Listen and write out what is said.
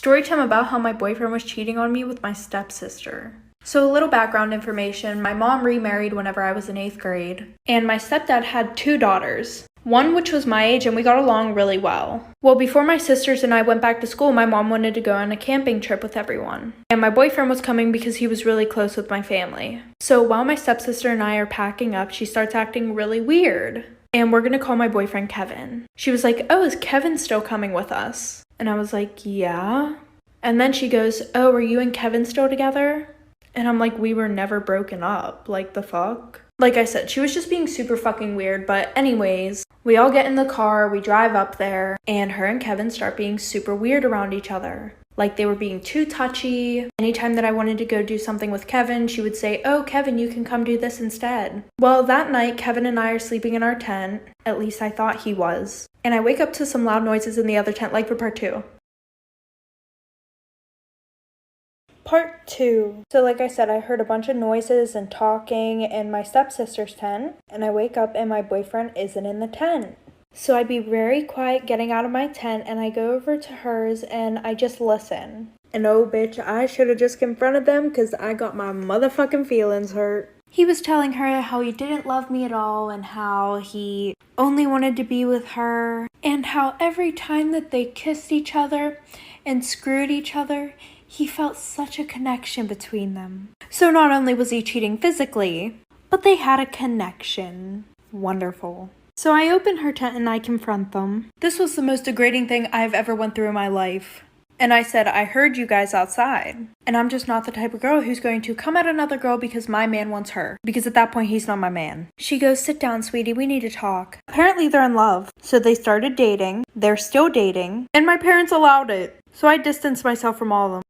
Story time about how my boyfriend was cheating on me with my stepsister. So a little background information, my mom remarried whenever I was in 8th grade, and my stepdad had 2 daughters. One which was my age and we got along really well. Well, before my sisters and I went back to school, my mom wanted to go on a camping trip with everyone. And my boyfriend was coming because he was really close with my family. So while my stepsister and I are packing up, she starts acting really weird. And we're gonna call my boyfriend Kevin. She was like, "Oh, is Kevin still coming with us?" And I was like, "Yeah." And then she goes, "Oh, are you and Kevin still together?" And I'm like, "We were never broken up. Like, the fuck?" Like I said, she was just being super fucking weird. But anyways, we all get in the car, we drive up there, and her and Kevin start being super weird around each other. Like, they were being too touchy. Anytime that I wanted to go do something with Kevin, she would say, "Oh, Kevin, you can come do this instead." Well, that night, Kevin and I are sleeping in our tent. At least I thought he was. And I wake up to some loud noises in the other tent, like for part 2. Part 2. So like I said, I heard a bunch of noises and talking in my stepsister's tent, and I wake up and my boyfriend isn't in the tent. So I'd be very quiet getting out of my tent, and I go over to hers and I just listen. And oh bitch, I should have just confronted them because I got my motherfucking feelings hurt. He was telling her how he didn't love me at all and how he only wanted to be with her, and how every time that they kissed each other and screwed each other, he felt such a connection between them. So not only was he cheating physically, but they had a connection. Wonderful. So I open her tent and I confront them. This was the most degrading thing I've ever went through in my life. And I said, "I heard you guys outside. And I'm just not the type of girl who's going to come at another girl because my man wants her. Because at that point, he's not my man." She goes, "Sit down, sweetie. We need to talk." Apparently, they're in love. So they started dating. They're still dating. And my parents allowed it. So I distanced myself from all of them.